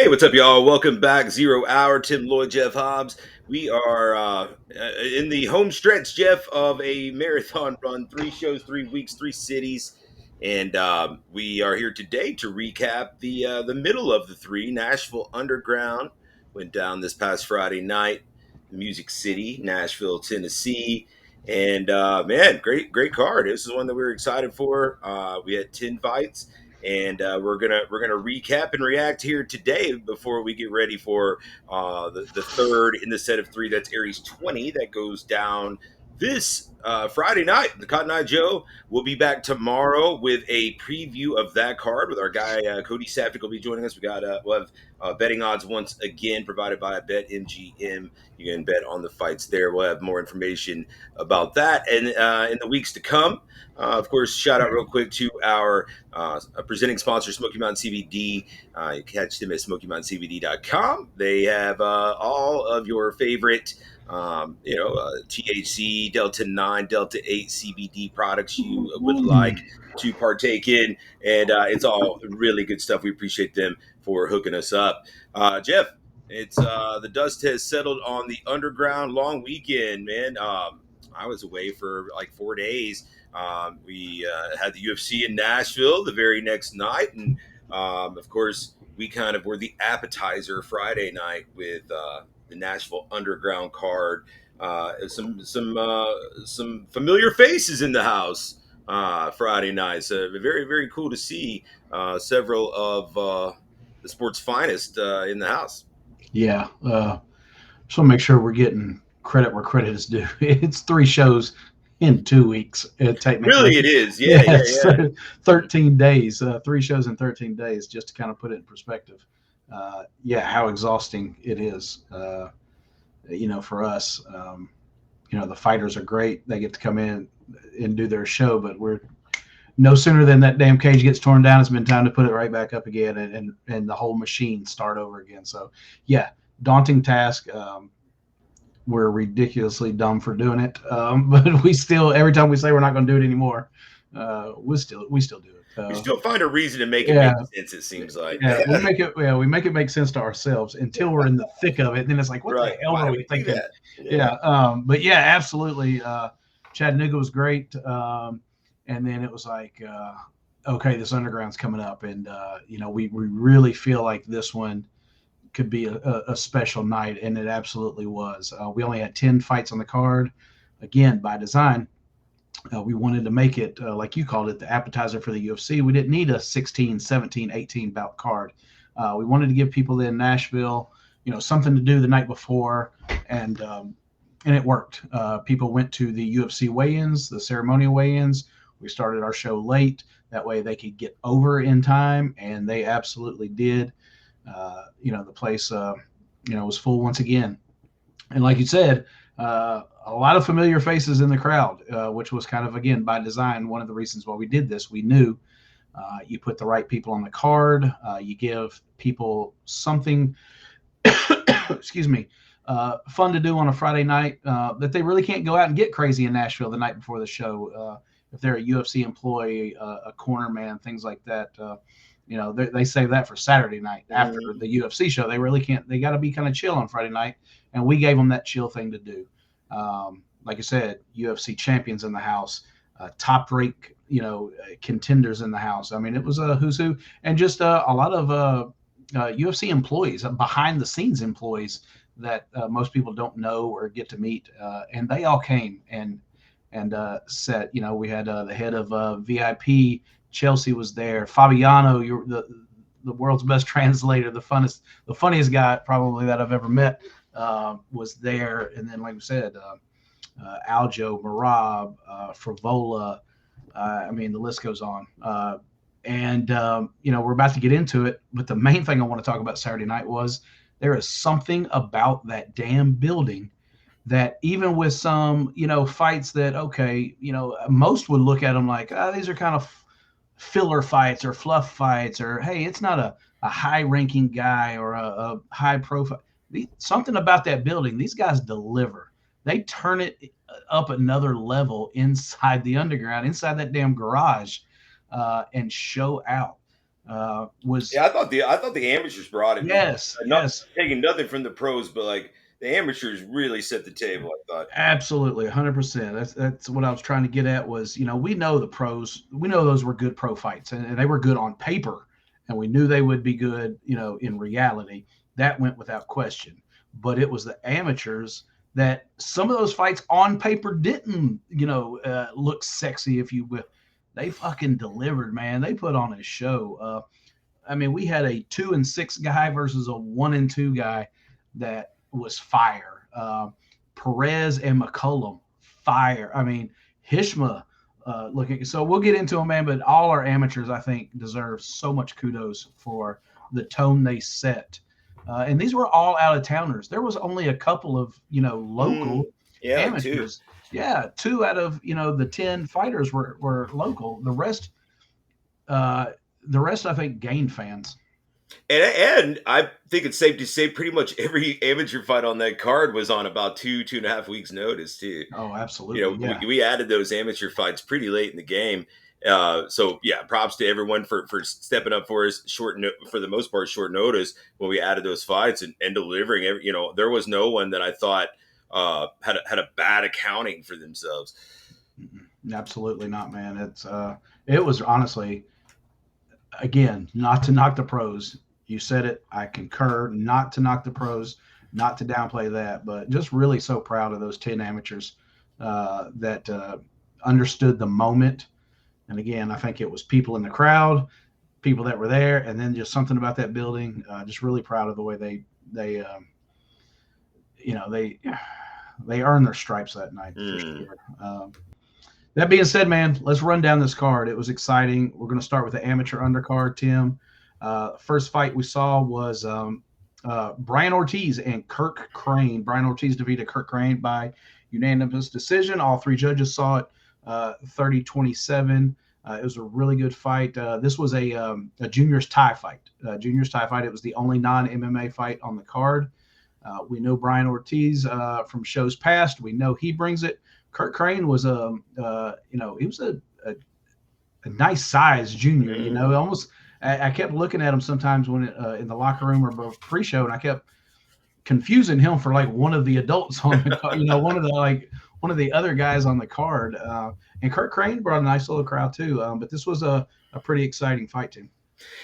What's up, y'all? Welcome back. 0 Hour. Tim Lloyd, Jeff Hobbs. We are in the home stretch, Jeff, of a marathon run. 3 shows, 3 weeks, 3 cities, and we are here today to recap the middle of the three. Nashville Underground went down this past Friday night. Music City, Nashville, Tennessee. And man, great card. This is one that we were excited for. We had 10 fights, and we're gonna recap and react here today before we get ready for the third in the set of three. That's Aries 20 that goes down this Friday night. The Cotton Eye Joe will be back tomorrow with a preview of that card with our guy Cody Safik will be joining us. We'll have betting odds once again provided by BetMGM. You can bet on the fights there. We'll have more information about that and in the weeks to come. Of course, shout out real quick to our presenting sponsor, Smoky Mountain CBD. You can catch them at SmokyMountainCBD.com. They have all of your favorite, THC, Delta 9, Delta 8 CBD products you would like to partake in. And it's all really good stuff. We appreciate them for hooking us up. Jeff, it's the dust has settled on the underground long weekend, man. I was away for like 4 days. We had the UFC in Nashville the very next night, and of course, we kind of were the appetizer Friday night with the Nashville Underground card. Some familiar faces in the house Friday night. So very cool to see several of the sport's finest in the house. Yeah. Just want to make sure we're getting credit where credit is due. It's 3 shows in 2 weeks, technically. Really, it is. Yeah, yeah, Yes, yeah. 13 days, 3 shows in 13 days, just to kind of put it in perspective. Yeah, how exhausting it is, for us. The fighters are great. They get to come in and do their show, but we're no sooner than that damn cage gets torn down, it's been time to put it right back up again and the whole machine start over again. So, yeah, daunting task. We're ridiculously dumb for doing it, but we still, every time we say we're not going to do it anymore, we still do it. We still find a reason to make it Yeah, make sense. It seems like. yeah, we make it. Yeah, we make it make sense to ourselves until we're in the thick of it. Then it's like, what the Right. hell Why are do we we do thinking? that? Yeah. Yeah, but yeah, absolutely. Chattanooga was great, and then it was like, okay, this underground's coming up, and we really feel like this one could be a special night, and it absolutely was. We only had 10 fights on the card, again by design. We wanted to make it, like you called it, the appetizer for the UFC. We didn't need a 16, 17, 18 bout card. We wanted to give people in Nashville, something to do the night before, and it worked. People went to the UFC weigh-ins, the ceremonial weigh-ins. We started our show late. That way they could get over in time, and they absolutely did. The place, was full once again. And like you said, a lot of familiar faces in the crowd, which was kind of, again, by design. One of the reasons why we did this, we knew you put the right people on the card, you give people something, excuse me, fun to do on a Friday night that they really can't go out and get crazy in Nashville the night before the show. If they're a UFC employee, a corner man, things like that, they save that for Saturday night after the UFC show. They really can't. They got to be kind of chill on Friday night, and we gave them that chill thing to do. Like I said, UFC champions in the house, top rank, contenders in the house. I mean, it was a who's who, and just a lot of UFC employees, behind the scenes employees that most people don't know or get to meet, and they all came and said, we had the head of VIP. Chelsea was there. Fabiano, you're the world's best translator, the funniest guy probably that I've ever met, was there. And then, like we said, Aljo, Marab, Frivola. I mean, the list goes on. We're about to get into it, but the main thing I want to talk about Saturday night was there is something about that damn building that, even with some, fights that, okay, most would look at them like, these are kind of filler fights or fluff fights, or, hey, it's not a high ranking guy or a high profile. Something about that building, these guys deliver. They turn it up another level inside the underground, inside that damn garage, and show out. Was Yeah, I thought the amateurs brought it. yes, Not yes. taking nothing from the pros, but like the amateurs really set the table. I thought. Absolutely, 100%. That's what I was trying to get at was, we know the pros, we know those were good pro fights, and they were good on paper, and we knew they would be good, in reality. That went without question. But it was the amateurs that some of those fights on paper didn't, look sexy, if you will. They fucking delivered, man. They put on a show. I mean, we had a 2-6 guy versus a 1-2 guy that was fire. Perez and McCullum, fire. I mean, Hishma, looking. So we'll get into them, man. But all our amateurs, I think, deserve so much kudos for the tone they set. And these were all out of towners. There was only a couple of local Yeah, like two. amateurs. Yeah, 2 out of the 10 fighters were local. Uh, the rest, I think, gained fans. And I think it's safe to say pretty much every amateur fight on that card was on about 2.5 weeks notice too. Oh, You absolutely. know, Yeah. we added those amateur fights pretty late in the game. So yeah, props to everyone for stepping up for us for the most part short notice when we added those fights and delivering. There was no one that I thought had a bad accounting for themselves. Absolutely not, man. It was honestly, again, not to knock the pros. You said it. I concur. Not to knock the pros, not to downplay that, but just really so proud of those 10 amateurs that understood the moment. And again, I think it was people in the crowd, people that were there, and then just something about that building. Just really proud of the way they they earned their stripes that night for Mm. sure. That being said, man, let's run down this card. It was exciting. We're going to start with the amateur undercard, Tim. First fight we saw was Brian Ortiz and Kirk Crane. Brian Ortiz defeated Kirk Crane by unanimous decision. All 3 judges saw it 30-27. It was a really good fight. This was a juniors tie fight. Juniors tie fight. It was the only non-MMA fight on the card. We know Brian Ortiz from shows past. We know he brings it. Kurt Crane was he was a nice size junior. Almost. I kept looking at him sometimes when in the locker room or pre-show, and I kept confusing him for like one of the adults on the one of the other guys on the card. And Kurt Crane brought a nice little crowd too. But this was a pretty exciting fight, Tim.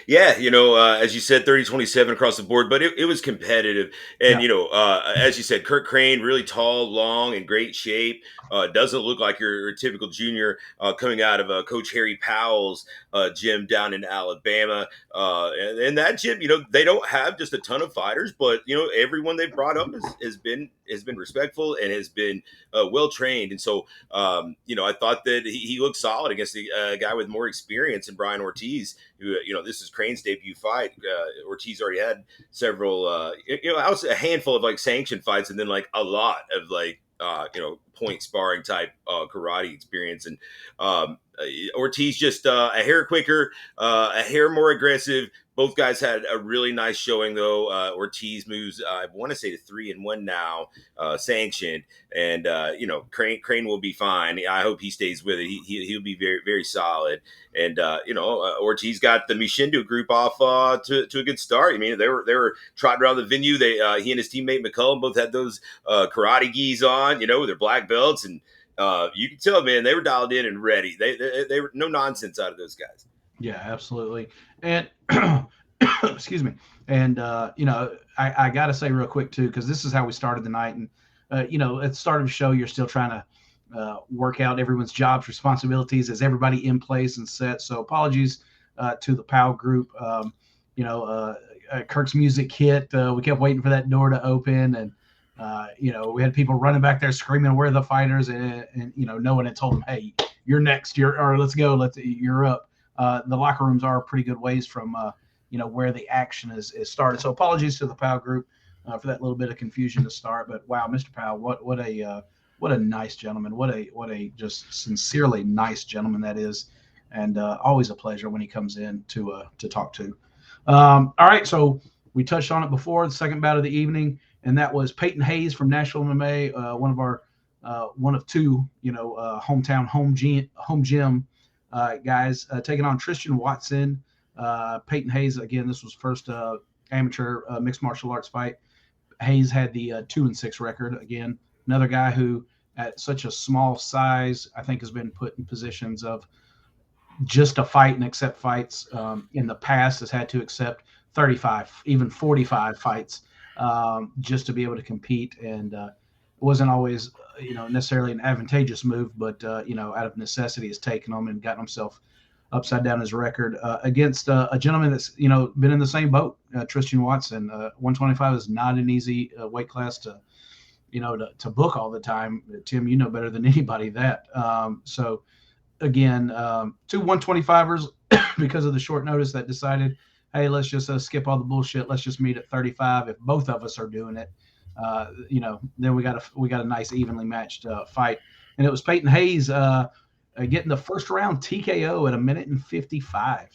Yeah, as you said, 30-27 across the board, but it was competitive. And, Yeah. as you said, Kurt Crane, really tall, long, in great shape. Doesn't look like your typical junior coming out of Coach Harry Powell's gym down in Alabama. And that gym, they don't have just a ton of fighters, but, everyone they brought up has been respectful and has been well trained. And so, I thought that he looked solid against the guy with more experience in Brian Ortiz, who, this is Crane's debut fight. Ortiz already had several, I was a handful of like sanctioned fights, and then like a lot of like, point sparring type karate experience. And Ortiz just a hair quicker, a hair more aggressive. Both guys had a really nice showing, though. Ortiz moves, I want to say, to 3-1 now, sanctioned, and Crane will be fine. I hope he stays with it. He'll be very very solid. And Ortiz got the Mishindo group off to a good start. I mean, they were trotting around the venue. He and his teammate McCullum both had those karate gis on, with their black belts, and you can tell, man, they were dialed in and ready. They were no nonsense out of those guys. Yeah, absolutely. And excuse me. And I got to say real quick too, because this is how we started the night. And at the start of the show, you're still trying to work out everyone's jobs, responsibilities. Is everybody in place and set? So apologies to the POW group. Kirk's music hit. We kept waiting for that door to open, and we had people running back there screaming, "Where are the fighters?" And no one had told them, "Hey, you're next. Let's go. You're up." The locker rooms are a pretty good ways from where the action is started. So apologies to the POW group for that little bit of confusion to start. But wow, Mr. POW, what a nice gentleman. What a just sincerely nice gentleman that is, and always a pleasure when he comes in to talk to. All right, so we touched on it before, the second bout of the evening, and that was Peyton Hayes from Nashville MMA, one of 2 hometown home gym guys taking on Tristan Watson Peyton Hayes, again, this was first amateur mixed martial arts fight. Hayes had the 2-6 record. Again, another guy who, at such a small size, I think has been put in positions of just to fight and accept fights. In the past, has had to accept 35, even 45 fights just to be able to compete. And it wasn't always, necessarily an advantageous move, but out of necessity, has taken them and gotten himself upside down his record against a gentleman that's been in the same boat, Tristan Watson. 125 is not an easy weight class to book all the time. Tim, you know better than anybody that. So again, two 125ers because of the short notice that decided, hey, let's just skip all the bullshit. Let's just meet at 35. If both of us are doing it, then we got a nice evenly matched fight. And it was Peyton Hayes getting the first round TKO at 1:55.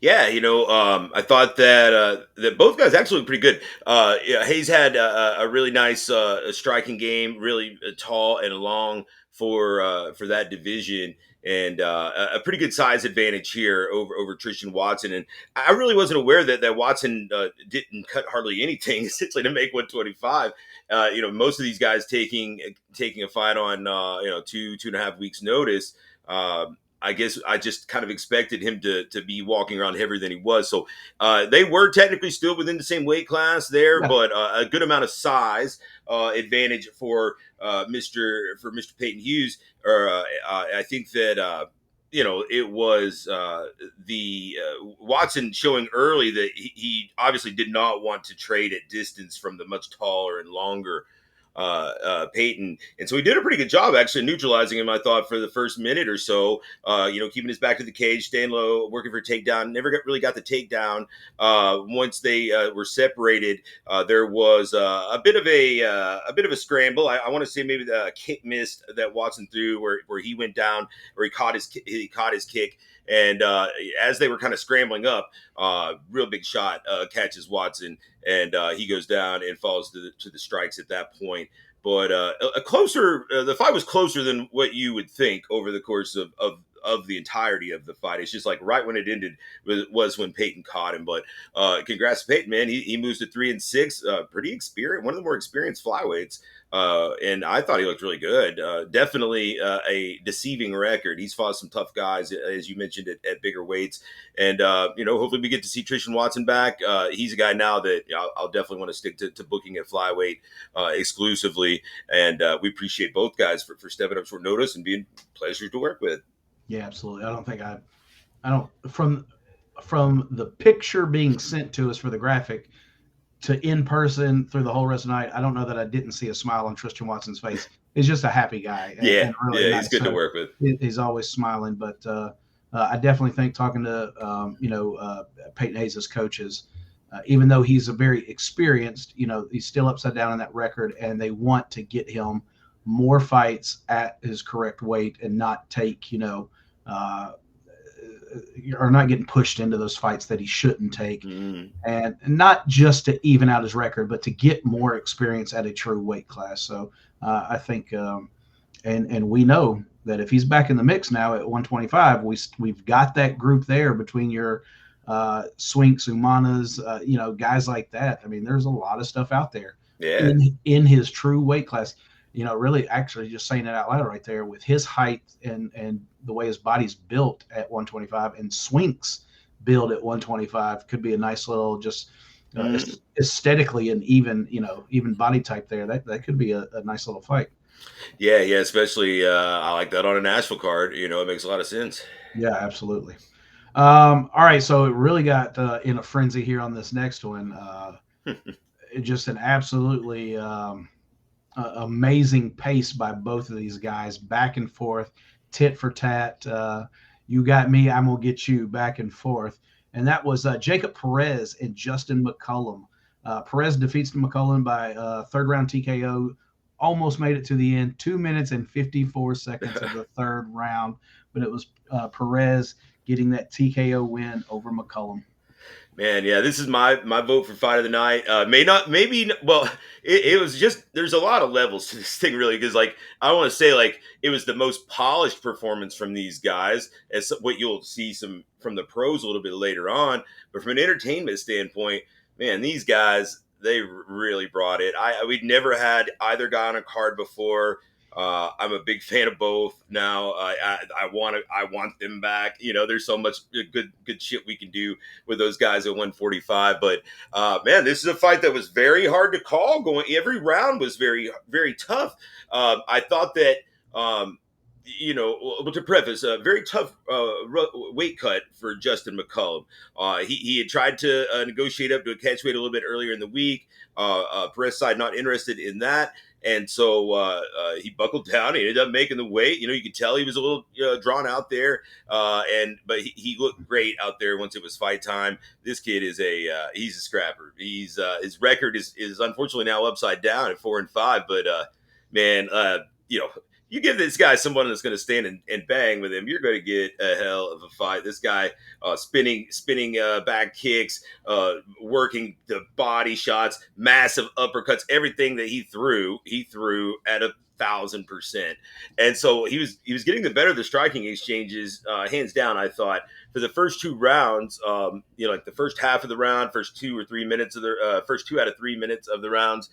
Yeah, I thought that both guys actually looked pretty good. Yeah, Hayes had a really nice striking game, really tall and long for that division, and a pretty good size advantage here over Tristan Watson. And I really wasn't aware that Watson didn't cut hardly anything essentially to make 125. Most of these guys taking a fight on 2.5 weeks notice. I guess I just kind of expected him to be walking around heavier than he was. So they were technically still within the same weight class there, Yeah. but a good amount of size advantage for Mr. Peyton Hughes. Or I think that it was the Watson showing early that he obviously did not want to trade at distance from the much taller and longer Peyton. And so he did a pretty good job actually neutralizing him, I thought, for the first minute or so, keeping his back to the cage, staying low, working for a takedown. Never really got the takedown. Once they were separated, there was a bit of a scramble. I want to say maybe the kick missed that Watson threw where he went down, where he caught his kick. And as they were kind of scrambling up, real big shot catches Watson, and he goes down and falls to the strikes at that point. But the fight was closer than what you would think over the course of the entirety of the fight. It's just like right when it ended was when Peyton caught him. But congrats to Peyton, man. He moves to 3-6, pretty experienced, one of the more experienced flyweights. And I thought he looked really good. Definitely a deceiving record. He's fought some tough guys, as you mentioned, at bigger weights. And, hopefully we get to see Tristan Watson back. He's a guy now that I'll definitely want to stick to booking at flyweight exclusively. And we appreciate both guys for stepping up short notice and being pleasures to work with. Yeah, absolutely. I don't from the picture being sent to us for the graphic to in person through the whole rest of the night, I don't know that I didn't see a smile on Tristan Watson's face. He's just a happy guy. And really nice. He's good to work with. He's always smiling. But I definitely think talking to Peyton Hayes' coaches, even though he's a very experienced, he's still upside down in that record, and they want to get him more fights at his correct weight and not take, or not getting pushed into those fights that he shouldn't take. And not just to even out his record, but to get more experience at a true weight class. So I think, and we know that if he's back in the mix now at 125, we've got that group there between your Swinks, Umanas, guys like that. I mean, there's a lot of stuff out there in his true weight class. Really actually just saying it out loud right there, with his height and the way his body's built at 125 and Swinks build at 125 could be a nice little just aesthetically and even body type there. That could be a nice little fight. Yeah, especially I like that on a Nashville card. It makes a lot of sense. Yeah, absolutely. All right, so it really got in a frenzy here on this next one. Just an absolutely amazing pace by both of these guys, back and forth, tit for tat. You got me, I'm gonna get you, back and forth. And that was Jacob Perez and Justin McCullum. Perez defeats McCullum by third round TKO. Almost made it to the end, 2 minutes and 54 seconds of the third round. But it was Perez getting that TKO win over McCullum. Man, yeah, this is my vote for fight of the night. May not, maybe, well, it was just there's a lot of levels to this thing, really, because like I want to say like it was the most polished performance from these guys, as what you'll see some from the pros a little bit later on. But from an entertainment standpoint, man, these guys they really brought it. We'd never had either guy on a card before. I'm a big fan of both now. I want them back. You know, there's so much good shit we can do with those guys at 145. But man, this is a fight that was very hard to call. Going every round was very tough. I thought that. But to preface, a very tough weight cut for Justin McCullum. He had tried to negotiate up to a catch weight a little bit earlier in the week. Perez side not interested in that. And so he buckled down. He ended up making the weight. You know, you could tell he was a little drawn out there, but he looked great out there once it was fight time. This kid is he's a scrapper. His record is unfortunately now upside down at 4-5. But man, you give this guy someone that's going to stand and bang with him, you're going to get a hell of a fight. This guy spinning back kicks, working the body shots, massive uppercuts, everything that he threw at 1,000%. And so he was getting the better of the striking exchanges, hands down. I thought for the first two rounds, like the first half of the round, first 2 or 3 minutes of the first 2 out of 3 minutes of the rounds,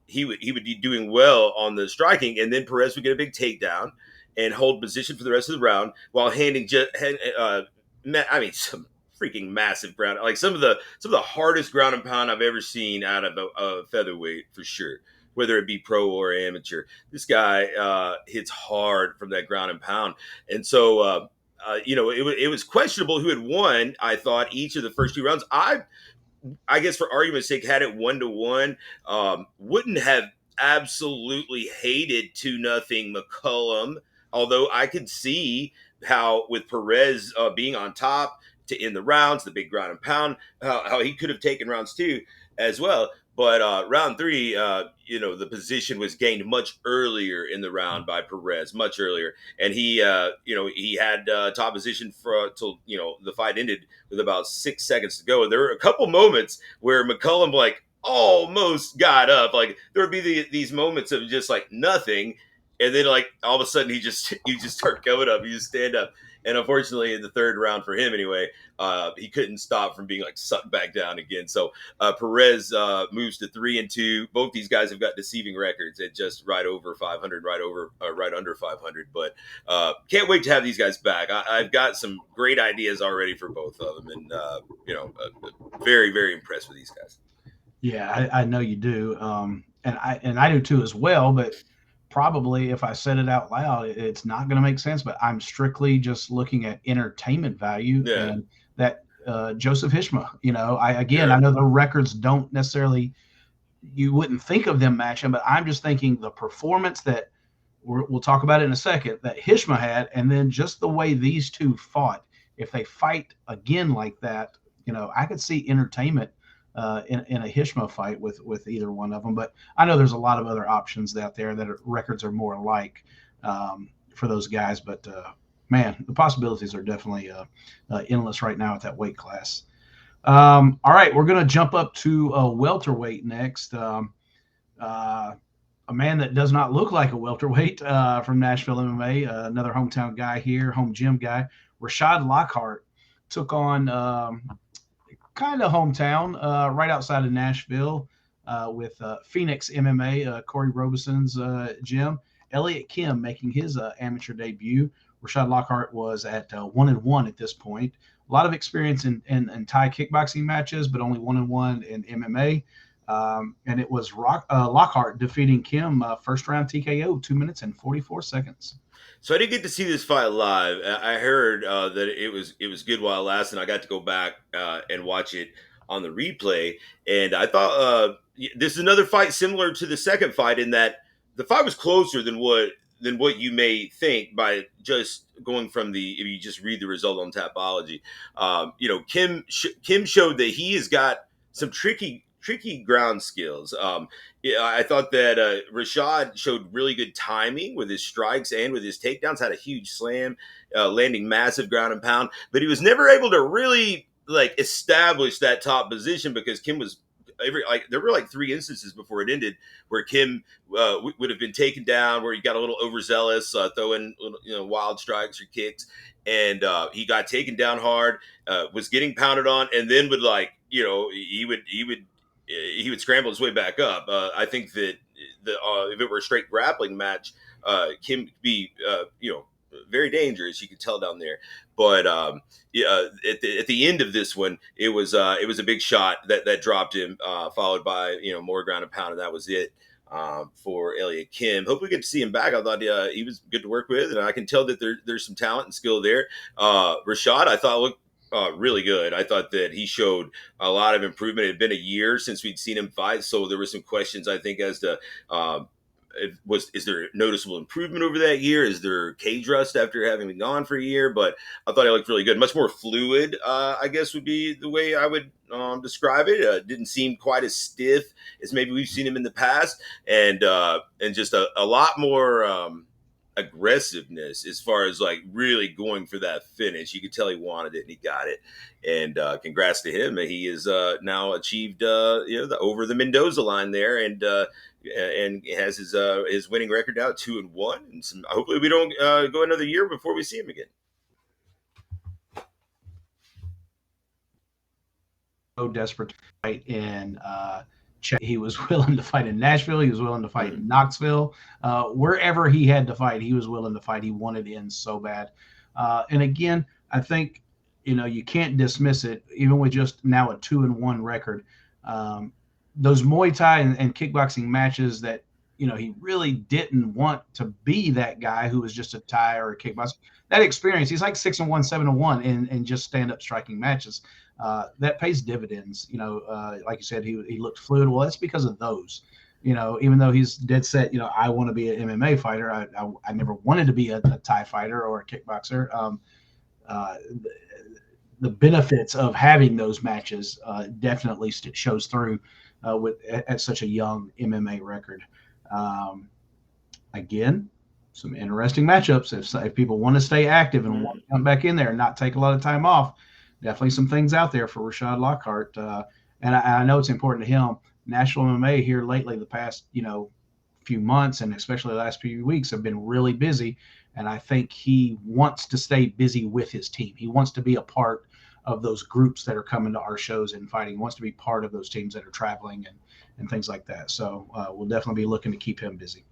he would be doing well on the striking, and then Perez would get a big takedown and hold position for the rest of the round while handing some freaking massive ground, like some of the hardest ground and pound I've ever seen out of a featherweight for sure, whether it be pro or amateur. This guy hits hard from that ground and pound, and so. It was questionable who had won. I thought each of the first two rounds. I guess for argument's sake, had it 1-1, wouldn't have absolutely hated 2-0 McCullum. Although I could see how with Perez being on top to end the rounds, the big ground and pound, how he could have taken rounds two as well. But round three, the position was gained much earlier in the round by Perez, much earlier, and he had top position for till the fight ended with about 6 seconds to go. And there were a couple moments where McCullum like almost got up. Like there would be these moments of just like nothing, and then like all of a sudden you just start going up, you just stand up. And unfortunately, in the third round for him anyway, he couldn't stop from being like sucked back down again. So Perez moves to 3-2. Both these guys have got deceiving records at just right over 500, right under 500. But can't wait to have these guys back. I've got some great ideas already for both of them, and very very impressed with these guys. Yeah, I know you do, and I do too as well. But probably if I said it out loud, it's not going to make sense. But I'm strictly just looking at entertainment value, Yeah, and that Joseph Hishma. I sure. know the records don't necessarily, you wouldn't think of them matching, but I'm just thinking the performance that we'll talk about it in a second that Hishma had, and then just the way these two fought. If they fight again like that, I could see entertainment in a Hishma fight with either one of them. But I know there's a lot of other options out there that records are more alike for those guys. But man, the possibilities are definitely endless right now at that weight class. All right, we're going to jump up to welterweight next. A man that does not look like a welterweight from Nashville MMA, another hometown guy here, home gym guy, Rashad Lockhart took on kind of hometown, right outside of Nashville, with Phoenix MMA, Corey Robeson's gym. Elliot Kim making his amateur debut. Rashad Lockhart was at 1-1 at this point. A lot of experience in Thai kickboxing matches, but only 1-1 in MMA. And it was Lockhart defeating Kim first round TKO, 2 minutes and 44 seconds. So I didn't get to see this fight live. I heard that it was good while it lasted. I got to go back and watch it on the replay, and I thought this is another fight similar to the second fight in that the fight was closer than what you may think by just going from the if you just read the result on Tapology. Kim showed that he has got some tricky ground skills. Yeah, I thought that Rashad showed really good timing with his strikes and with his takedowns. Had a huge slam, landing massive ground and pound, but he was never able to really like establish that top position because Kim was there were like three instances before it ended where Kim would have been taken down, where he got a little overzealous, throwing wild strikes or kicks, and he got taken down hard, was getting pounded on, and then would he would scramble his way back up. I think that if it were a straight grappling match, Kim could be very dangerous. You could tell down there, but yeah, at the end of this one, it was a big shot that dropped him, followed by more ground and pound, and that was it for Elliot Kim. Hope we get to see him back. I thought he was good to work with, and I can tell that there's some talent and skill there. Rashad, I thought looked really good. I thought that he showed a lot of improvement. It had been a year since we'd seen him fight, so there were some questions I think as to. Is there noticeable improvement over that year? Is there cage rust after having been gone for a year? But I thought he looked really good, much more fluid. I guess would be the way I would describe it. Didn't seem quite as stiff as maybe we've seen him in the past, and just a lot more aggressiveness as far as like really going for that finish. You could tell he wanted it and he got it. And congrats to him. He has now achieved over the Mendoza line there, and has his winning record now 2-1. And hopefully we don't go another year before we see him again. So desperate to fight in he was willing to fight in Nashville. He was willing to fight in Knoxville. Wherever he had to fight, he was willing to fight. He wanted in so bad. And again, I think you can't dismiss it, even with just now a 2-1 record. Those Muay Thai and kickboxing matches that he really didn't want to be that guy who was just a Thai or a kickboxer. That experience, he's like 6-1, 7-1 in just stand up striking matches. That pays dividends. Like you said, he looked fluid. Well, that's because of those. Even though he's dead set, I want to be an MMA fighter. I never wanted to be a Thai fighter or a kickboxer. The benefits of having those matches definitely shows through at such a young MMA record. Again, some interesting matchups. If people want to stay active and want to come back in there and not take a lot of time off, definitely some things out there for Rashad Lockhart. And I know it's important to him. Nashville MMA here lately, the past few months, and especially the last few weeks, have been really busy. And I think he wants to stay busy with his team. He wants to be a part of those groups that are coming to our shows and fighting. He wants to be part of those teams that are traveling and things like that. So we'll definitely be looking to keep him busy.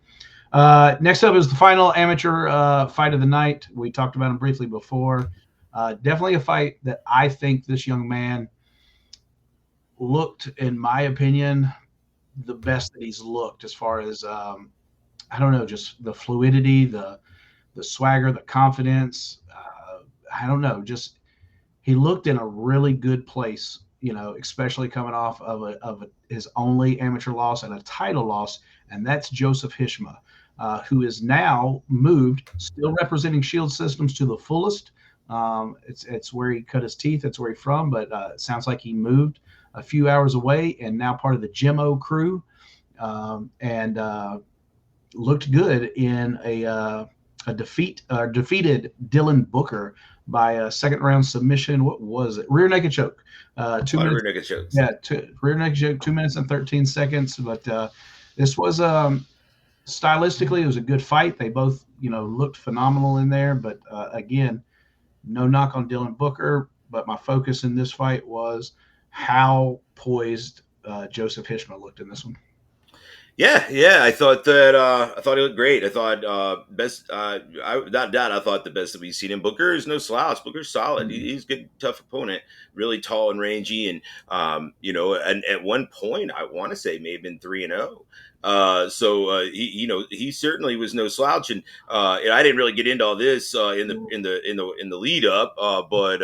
Next up is the final amateur fight of the night. We talked about him briefly before. Definitely a fight that I think this young man looked, in my opinion, the best that he's looked as far as, just the fluidity, the swagger, the confidence. Just he looked in a really good place, especially coming off of his only amateur loss and a title loss, and that's Joseph Hishma, who is now moved, still representing Shield Systems to the fullest. It's where he cut his teeth. It's where he's from, but it sounds like he moved a few hours away and now part of the Jimmo crew, and looked good in a defeated Dylan Booker by a second round submission. What was it? Rear naked choke. 2 minutes. Rear naked chokes. Yeah, rear naked choke. 2 minutes and 13 seconds. But this was stylistically, it was a good fight. They both looked phenomenal in there. But again, no knock on Dylan Booker. But my focus in this fight was how poised Joseph Hishma looked in this one. Yeah. I thought he looked great. I thought best. Without doubt, I thought the best that we've seen him. Booker is no slouch. Booker's solid. He's a good, tough opponent. Really tall and rangy, and and at one point, I want to say may have been 3-0. So he certainly was no slouch, and I didn't really get into all this in the lead up, but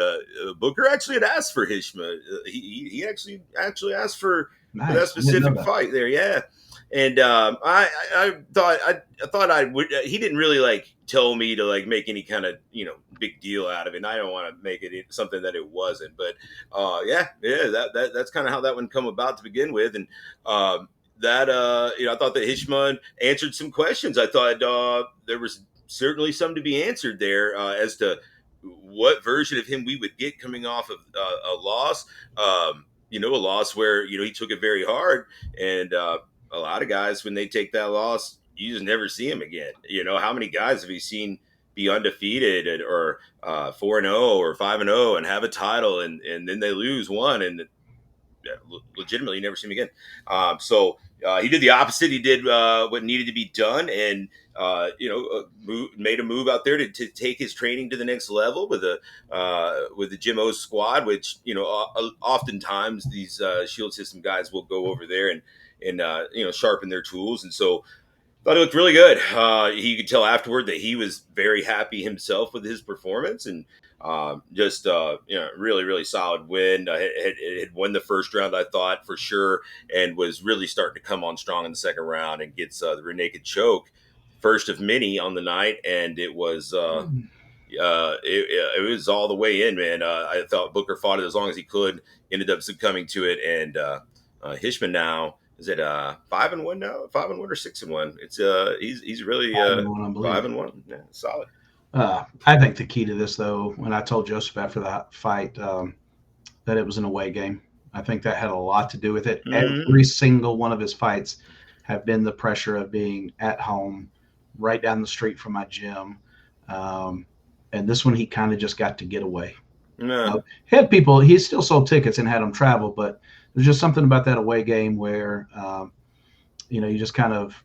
Booker actually had asked for Hishma. He actually asked for that specific fight there. Yeah. And I thought I would. He didn't really like tell me to like make any kind of big deal out of it. And I don't want to make it something that it wasn't. But that's kind of how that one come about to begin with. And I thought that Hishman answered some questions. I thought there was certainly some to be answered there as to what version of him we would get coming off of a loss. A loss where he took it very hard, and a lot of guys when they take that loss, you just never see him again. How many guys have you seen be undefeated or 4-0 or 5-0 and have a title, and then they lose one, and legitimately never see him again. So he did the opposite. He did what needed to be done, and made a move out there to take his training to the next level with the Jim O squad. Which oftentimes these Shield System guys will go over there and sharpen their tools, and so thought it looked really good. He could tell afterward that he was very happy himself with his performance, and just really really solid win. Had won the first round, I thought for sure, and was really starting to come on strong in the second round, and gets the rear naked choke, first of many on the night, and it was. It was all the way in, man. I thought Booker fought it as long as he could, ended up succumbing to it, and Hishman now is it 5-1 now? 5-1 or 6-1? It's he's really 5-1, I believe. 5-1. Yeah, solid. I think the key to this, though, when I told Joseph after that fight that it was an away game, I think that had a lot to do with it. Mm-hmm. Every single one of his fights have been the pressure of being at home, right down the street from my gym. And this one, he kind of just got to get away. Yeah. He still sold tickets and had them travel, but there's just something about that away game where, you just kind of.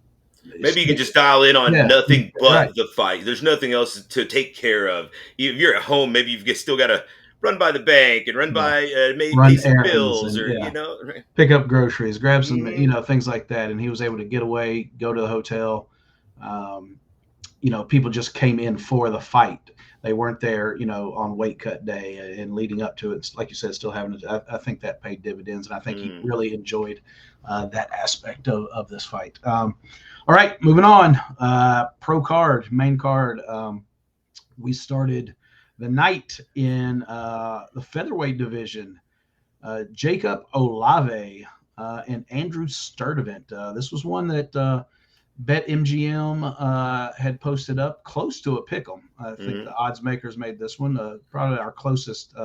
Maybe you can just dial in on nothing but right. the fight. There's nothing else to take care of. If you're at home, maybe you've still got to run by the bank and run by pay Run some errands bills, and or pick up groceries, grab some, Mhm. things like that. And he was able to get away, go to the hotel. Um, people just came in for the fight. They weren't there, on weight cut day and leading up to it. Like you said, still having. I think that paid dividends, and I think he really enjoyed that aspect of this fight. All right, moving on. Pro card, main card. We started the night in the featherweight division. Jacob Olave and Andrew Sturdivant. This was one that BetMGM had posted up close to a pick'em. I think the odds makers made this one probably our closest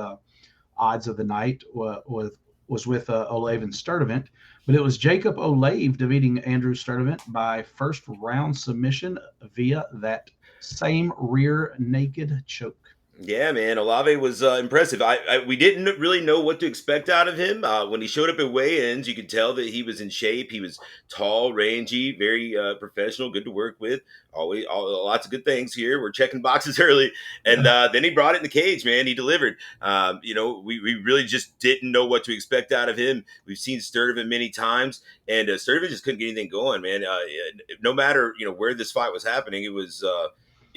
odds of the night was with Olave and Sturdivant, but it was Jacob Olave defeating Andrew Sturdivant by first round submission via that same rear naked choke. Yeah, man, Olave was impressive. We didn't really know what to expect out of him when he showed up at weigh-ins. You could tell that he was in shape. He was tall, rangy, very professional, good to work with. Always, lots of good things here. We're checking boxes early, and then he brought it in the cage. Man, he delivered. We really just didn't know what to expect out of him. We've seen Sturdivant many times, and Sturdivant just couldn't get anything going. Man, no matter where this fight was happening, it was.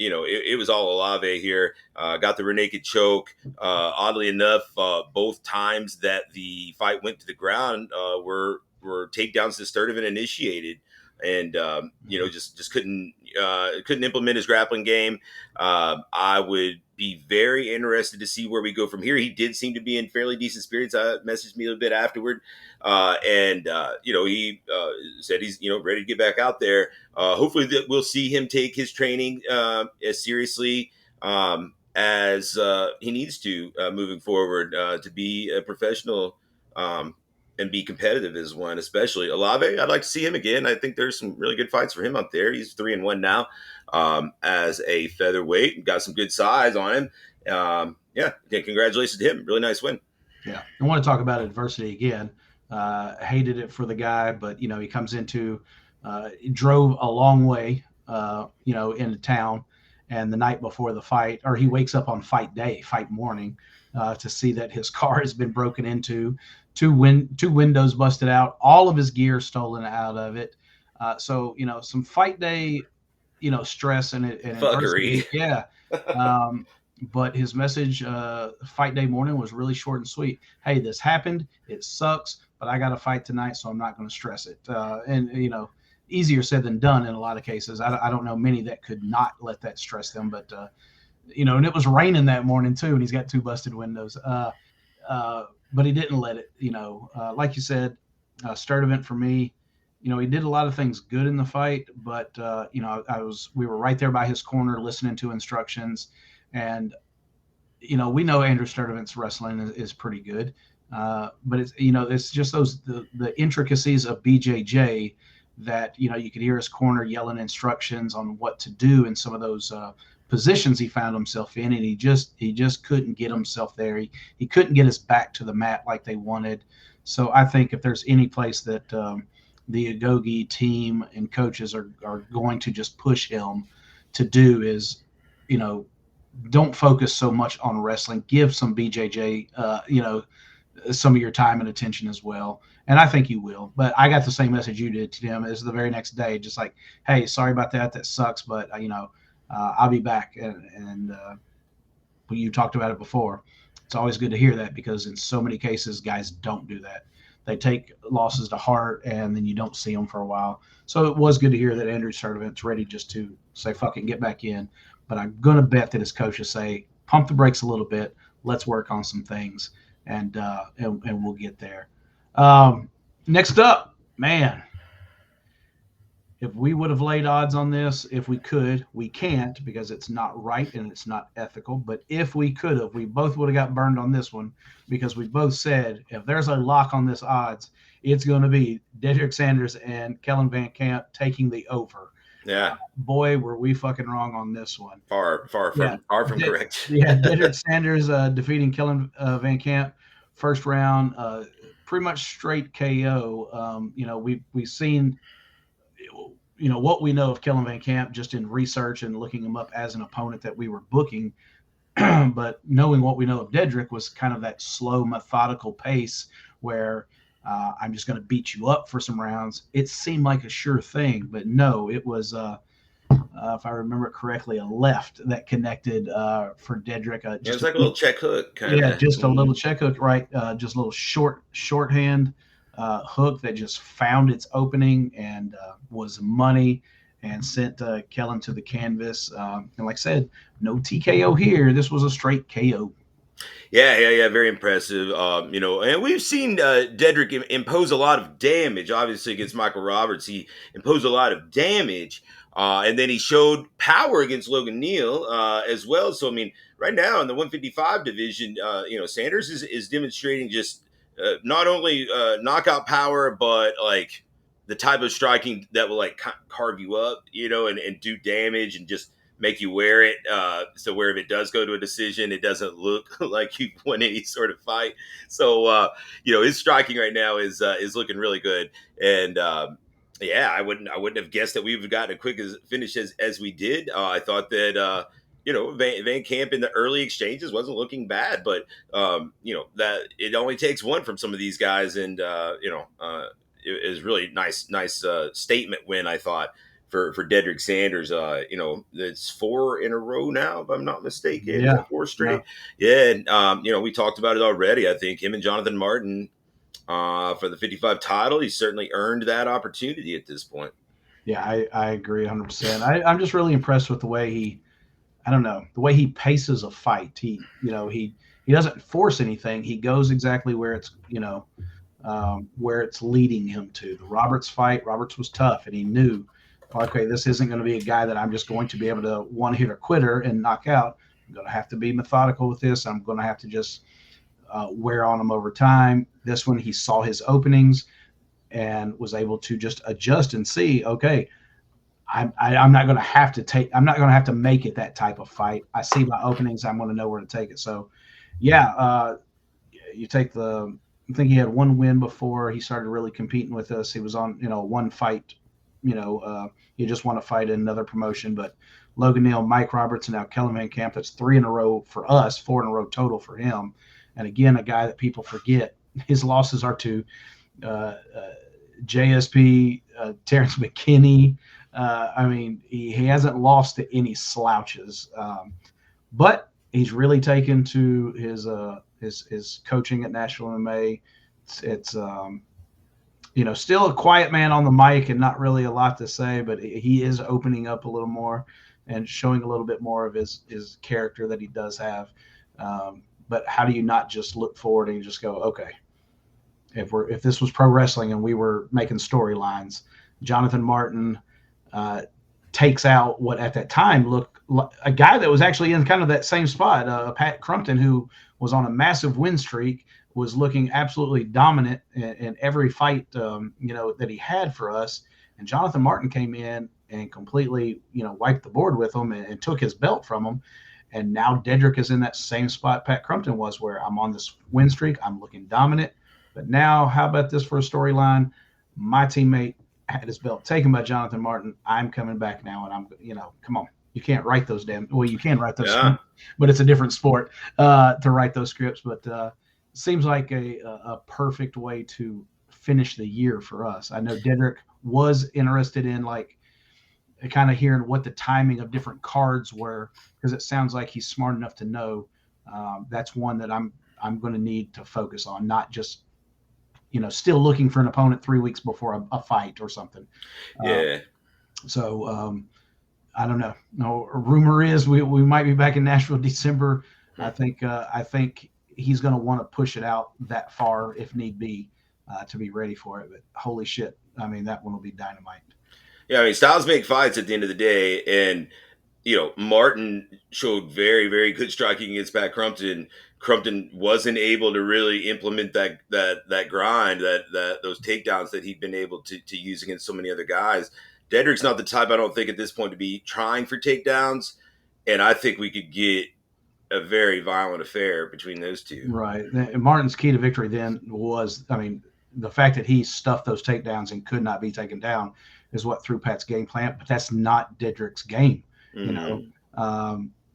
It was all Olave here. Got the rear naked choke. Oddly enough, both times that the fight went to the ground were takedowns to Sturdivant initiated, and just couldn't implement his grappling game. I would be very interested to see where we go from here. He did seem to be in fairly decent spirits. Messaged me a little bit afterward, and he said he's ready to get back out there. Hopefully that we'll see him take his training as seriously as he needs to moving forward to be a professional and be competitive as one. Especially Olave, I'd like to see him again. I think there's some really good fights for him out there. He's 3-1 now as a featherweight. Got some good size on him. Again, congratulations to him. Really nice win. Yeah, I want to talk about adversity again. Hated it for the guy, but he comes into drove a long way, into town, and the night before the fight, or he wakes up on fight morning, to see that his car has been broken into, two windows busted out, all of his gear stolen out of it. So some fight day, stress and adversity. Fuckery. Yeah. But his message fight day morning was really short and sweet. Hey, this happened. It sucks, but I got to fight tonight, so I'm not going to stress it. And easier said than done in a lot of cases. I don't know many that could not let that stress them, but and it was raining that morning too, and he's got two busted windows. But he didn't let it. Like you said, Sturdivant for me. He did a lot of things good in the fight, but we were right there by his corner listening to instructions. And we know Andrew Sturdivant's wrestling is pretty good, but it's just the intricacies of BJJ that you could hear his corner yelling instructions on what to do in some of those positions he found himself in, and he just couldn't get himself there. He couldn't get his back to the mat like they wanted. So I think if there's any place that the Agogi team and coaches are going to just push him to do is, you know, don't focus so much on wrestling. Give some BJJ, some of your time and attention as well. And I think you will. But I got the same message you did to him as the very next day, just like, hey, sorry about that. That sucks, but I'll be back. And you talked about it before. It's always good to hear that because in so many cases, guys don't do that. They take losses to heart, and then you don't see them for a while. So it was good to hear that Andrew Sturdivant's ready just to say, fuck it, get back in. But I'm going to bet that his coaches say, pump the brakes a little bit. Let's work on some things, and we'll get there. Next up, man, if we would have laid odds on this, if we could, we can't because it's not right and it's not ethical. But if we could have, we both would have got burned on this one because we both said if there's a lock on this odds, it's going to be Dedrick Sanders and Kellen Van Camp taking the over. Yeah. Boy, were we fucking wrong on this one. Far from correct. Yeah, Dedrick Sanders defeating Kellen Van Camp first round, pretty much straight KO. We've seen what we know of Kellen Van Camp just in research and looking him up as an opponent that we were booking. But knowing what we know of Dedrick was kind of that slow, methodical pace where I'm just going to beat you up for some rounds. It seemed like a sure thing, but no, it was, if I remember correctly, a left that connected for Dedrick. It's like a little check hook kind of. Yeah, just a little check hook, right? Just a little shorthand hook that just found its opening and was money and sent Kellen to the canvas. And like I said, no TKO here. This was a straight KO. Yeah. Very impressive. And we've seen Dedrick impose a lot of damage. Obviously, against Michael Roberts, he imposed a lot of damage. And then he showed power against Logan Neal as well. So, I mean, right now in the 155 division, Sanders is demonstrating just not only knockout power, but like the type of striking that will like carve you up, and do damage and just make you wear it. So where if it does go to a decision, it doesn't look like you've won any sort of fight. So, his striking right now is looking really good. And, I wouldn't have guessed that we would have gotten a quick finish as we did. I thought that, Van Camp in the early exchanges wasn't looking bad, but, that it only takes one from some of these guys. And, it was really nice statement win, I thought, for Dedrick Sanders. It's 4 in a row now, if I'm not mistaken. Yeah. 4 straight. Yeah. And, we talked about it already. I think him and Jonathan Martin for the 55 title, he certainly earned that opportunity at this point. Yeah, I agree 100%. I'm just really impressed with the way the way he paces a fight. He doesn't force anything. He goes exactly where it's, where it's leading him to. The Roberts fight, Roberts was tough, and he knew, okay, this isn't going to be a guy that I'm just going to be able to one hitter quitter and knock out. I'm going to have to be methodical with this. I'm going to have to just wear on him over time. This one, he saw his openings and was able to just adjust and see, okay, I'm not going to have to make it that type of fight. I see my openings. I'm going to know where to take it. So, yeah, you take I think he had one win before he started really competing with us. He was on, one fight, he just won a fight in another promotion, but Logan Neal, Mike Roberts, and now Kellen Van Camp, that's 3 in a row for us, 4 in a row total for him. And again, a guy that people forget, his losses are to JSP, Terrence McKinney. He hasn't lost to any slouches, but he's really taken to his coaching at Nashville MMA. It's still a quiet man on the mic and not really a lot to say, but he is opening up a little more and showing a little bit more of his character that he does have. But how do you not just look forward and just go, okay, if this was pro wrestling and we were making storylines, Jonathan Martin takes out what at that time looked like a guy that was actually in kind of that same spot, Pat Crumpton, who was on a massive win streak, was looking absolutely dominant in every fight, that he had for us. And Jonathan Martin came in and completely, wiped the board with him and took his belt from him. And now Dedrick is in that same spot Pat Crumpton was, where I'm on this win streak, I'm looking dominant. But now, how about this for a storyline? My teammate had his belt taken by Jonathan Martin. I'm coming back now, and come on. You can't write those you can write those Yeah. scripts, but it's a different sport to write those scripts. But seems like a perfect way to finish the year for us. I know Dedrick was interested in kind of hearing what the timing of different cards were, because it sounds like he's smart enough to know that's one that I'm going to need to focus on, not just still looking for an opponent 3 weeks before a fight or something. Yeah. So I don't know. No, rumor is we might be back in Nashville December. I think he's going to want to push it out that far if need be to be ready for it. But holy shit, I mean, that one will be dynamite. Yeah, I mean, styles make fights at the end of the day, and Martin showed very, very good striking against Pat Crumpton. Crumpton wasn't able to really implement that grind, that those takedowns that he'd been able to use against so many other guys. Dedrick's not the type, I don't think, at this point to be trying for takedowns, and I think we could get a very violent affair between those two. Right. Martin's key to victory then was, I mean, the fact that he stuffed those takedowns and could not be taken down is what threw Pat's game plan. But that's not Dedrick's game,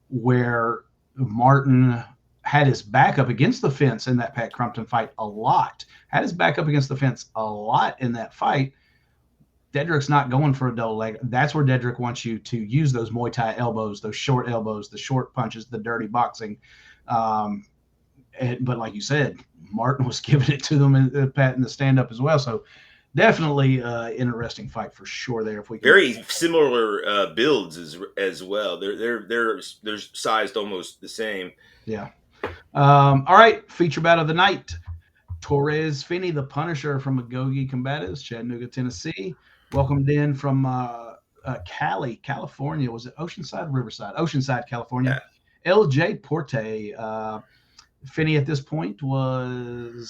where Martin had his back up against the fence in that Pat Crumpton fight a lot, had his back up against the fence a lot in that fight. Dedrick's not going for a double leg. That's where Dedrick wants you to use those Muay Thai elbows, those short elbows, the short punches, the dirty boxing. But like you said, Martin was giving it to them and Pat in the stand up as well. So definitely interesting fight for sure there. If we can. Very similar builds as well. They're sized almost the same. Yeah. All right, feature bout of the night. Torres Finney, the Punisher from Agoge Combatives, Chattanooga, Tennessee. Welcomed in from Cali, California. Was it Oceanside, Riverside? Oceanside, California. Yeah. LJ Porte. Finney at this point was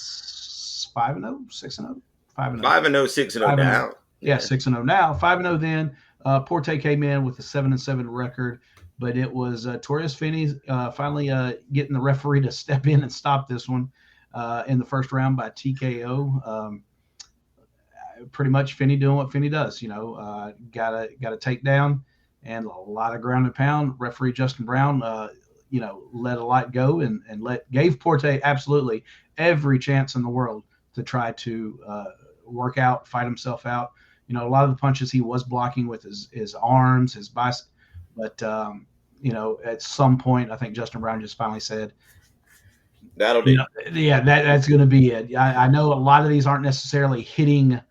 5-0, 6-0, 5-0. 5-0, 6-0 now. Yeah, 6-0 now. 5-0 then. Porte came in with a 7-7 record, but it was Torres Finney finally getting the referee to step in and stop this one in the first round by TKO. Pretty much Finney doing what Finney does, got a takedown and a lot of ground and pound. Referee Justin Brown, let a lot go and gave Porte absolutely every chance in the world to try to work out, fight himself out. A lot of the punches he was blocking with his arms, his bicep, but at some point, I think Justin Brown just finally said, that'll be that's going to be it. I know a lot of these aren't necessarily hitting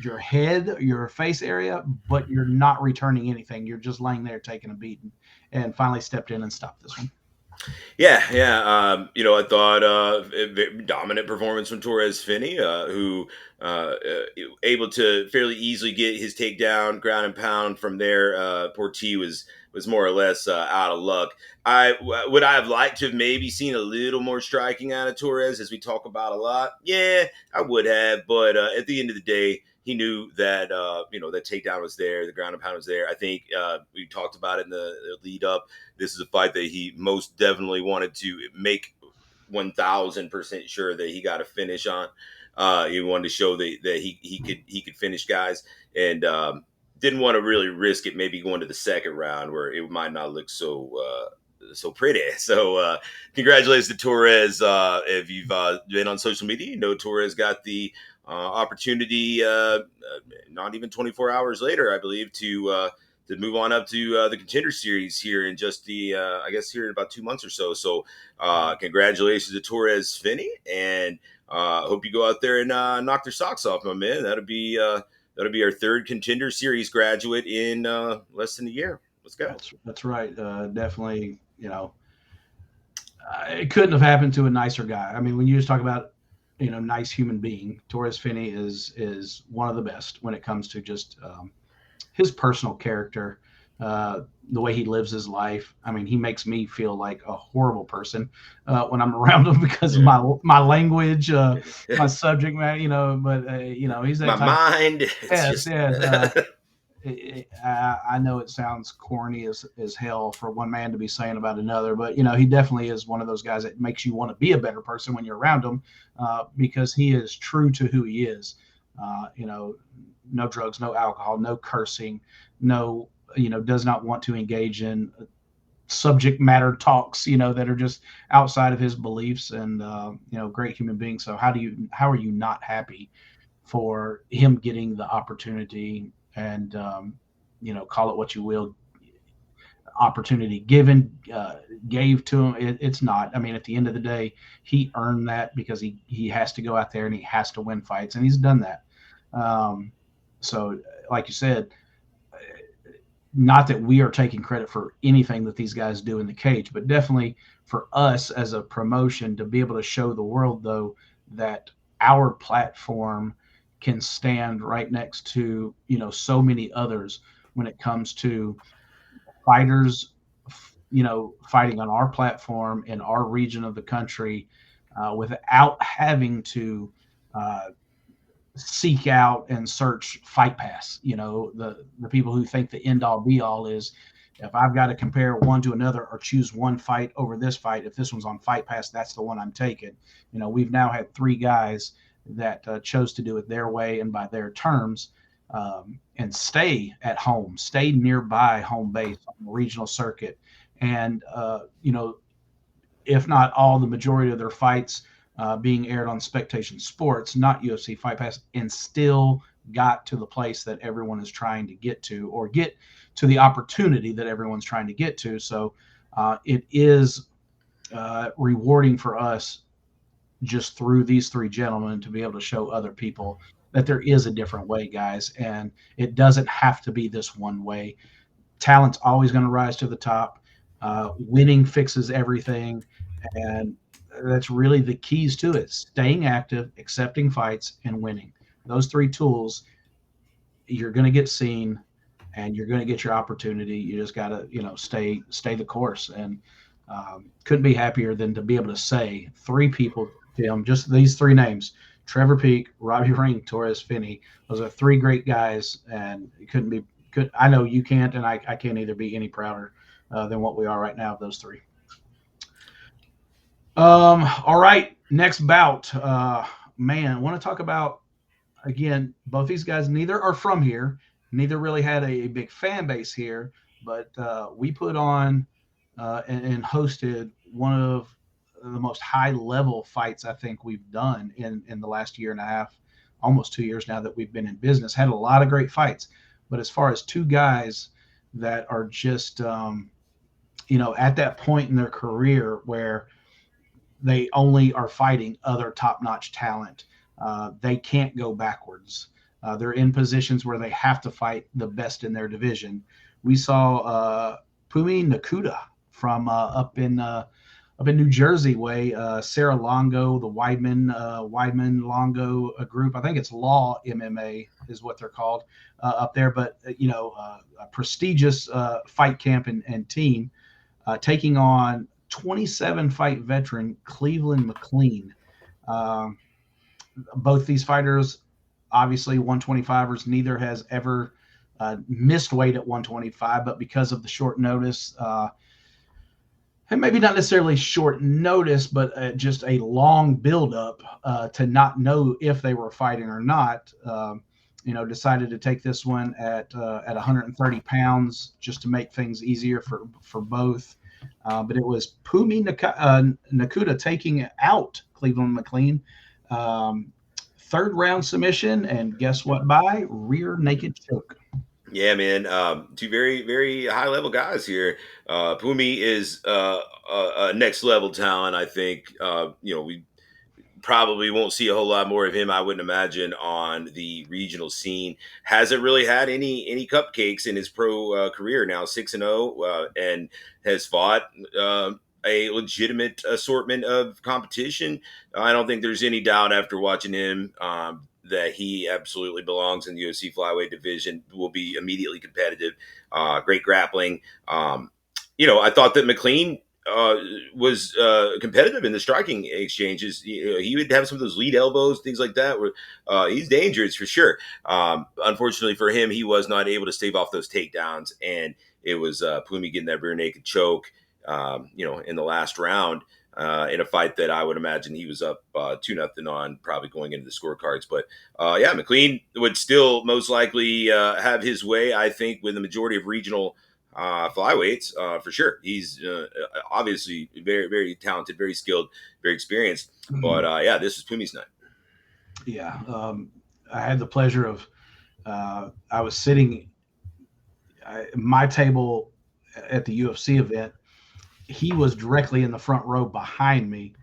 your head, your face area, but you're not returning anything. You're just laying there taking a beating, and finally stepped in and stopped this one. Yeah. I thought dominant performance from Torres Finney, who able to fairly easily get his takedown, ground and pound. From there, Porte was more or less out of luck. Would I have liked to have maybe seen a little more striking out of Torres, as we talk about a lot? Yeah, I would have, but at the end of the day, he knew that that takedown was there, the ground and pound was there. I think we talked about it in the lead up. This is a fight that he most definitely wanted to make 1,000% sure that he got a finish on. He wanted to show that he could finish guys, and didn't want to really risk it. Maybe going to the second round where it might not look so pretty. So congratulations to Torres. If you've been on social media, Torres got the opportunity, not even 24 hours later, I believe, to move on up to the Contender Series here in just I guess here in about 2 months or so. So congratulations to Torres Finney, and hope you go out there and knock their socks off, my man. That'll be our third Contender Series graduate in less than a year. Let's go. That's right. Definitely, it couldn't have happened to a nicer guy. I mean, when you just talk about, nice human being, Torres Finney is one of the best when it comes to just his personal character, uh, the way he lives his life. I mean, he makes me feel like a horrible person when I'm around him because of Yeah. my language, my subject matter, But he's that My type. mind, it's Yes, just yes. I know it sounds corny as hell for one man to be saying about another, but he definitely is one of those guys that makes you want to be a better person when you're around him, because he is true to who he is. No drugs, no alcohol, no cursing, no, does not want to engage in subject matter talks, that are just outside of his beliefs, and great human being. So how are you not happy for him getting the opportunity and call it what you will, opportunity given, gave to him. It's not. I mean, at the end of the day, he earned that because he has to go out there and he has to win fights, and he's done that. Um, so, like you said, not that we are taking credit for anything that these guys do in the cage, but definitely for us as a promotion to be able to show the world, though, that our platform can stand right next to so many others when it comes to fighters, fighting on our platform in our region of the country, without having to uh, seek out and search Fight Pass. The people who think the end all be all is, if I've got to compare one to another or choose one fight over this fight, if this one's on Fight Pass, that's the one I'm taking. We've now had three guys that chose to do it their way and by their terms, and stay at home, stay nearby home base on the regional circuit, and if not all, the majority of their fights being aired on Spectation Sports, not UFC Fight Pass, and still got to the place that everyone is trying to get to, or get to the opportunity that everyone's trying to get to. So it is rewarding for us just through these three gentlemen to be able to show other people that there is a different way, guys, and it doesn't have to be this one way. Talent's always going to rise to the top. Winning fixes everything, and that's really the keys to it: staying active, accepting fights, and winning. Those three tools, you're going to get seen, and you're going to get your opportunity. You just got to, stay the course. And couldn't be happier than to be able to say three people, Tim, just these three names: Trevor Peak, Robbie Ring, Torres Finney. Those are three great guys, and it couldn't be. I know you can't, and I can't either be any prouder than what we are right now of those three. All right, next bout. Man, I want to talk about, again, both these guys, neither are from here, neither really had a big fan base here, but we put on and hosted one of the most high level fights I think we've done in the last year and a half, almost 2 years now that we've been in business. Had a lot of great fights, but as far as two guys that are just at that point in their career where they only are fighting other top-notch talent. They can't go backwards. They're in positions where they have to fight the best in their division. We saw Pumi Nakuda from up in New Jersey way. Sarah Longo, the Weidman Longo group. I think it's Law MMA is what they're called up there. But a prestigious fight camp and team taking on 27 fight veteran Cleveland McLean. Um, Both these fighters, obviously 125ers, neither has ever missed weight at 125, but because of the short notice, and maybe not necessarily short notice, but just a long buildup to not know if they were fighting or not. Decided to take this one at 130 pounds just to make things easier for both. But it was Pumi Nakuda taking out Cleveland McLean. Um, Third round submission, and guess what? By rear naked choke. Yeah, man. Two very, very high level guys here. Pumi is a next level talent. I think we probably won't see a whole lot more of him. I wouldn't imagine on the regional scene. Hasn't really had any cupcakes in his pro career. Now 6-0, and has fought a legitimate assortment of competition. I don't think there's any doubt after watching him that he absolutely belongs in the UFC flyweight division. Will be immediately competitive. Great grappling. I thought that McLean was competitive in the striking exchanges. He would have some of those lead elbows, things like that. Where he's dangerous for sure. Unfortunately for him, he was not able to stave off those takedowns, and it was Pumi getting that rear naked choke. In the last round. In a fight that I would imagine he was up 2-0 on, probably going into the scorecards. But McLean would still most likely have his way, I think, with the majority of regional flyweights for sure. He's obviously very, very talented, very skilled, very experienced. But this is Pumi's night. Yeah, I had the pleasure of I was sitting my table at the UFC event. He was directly in the front row behind me,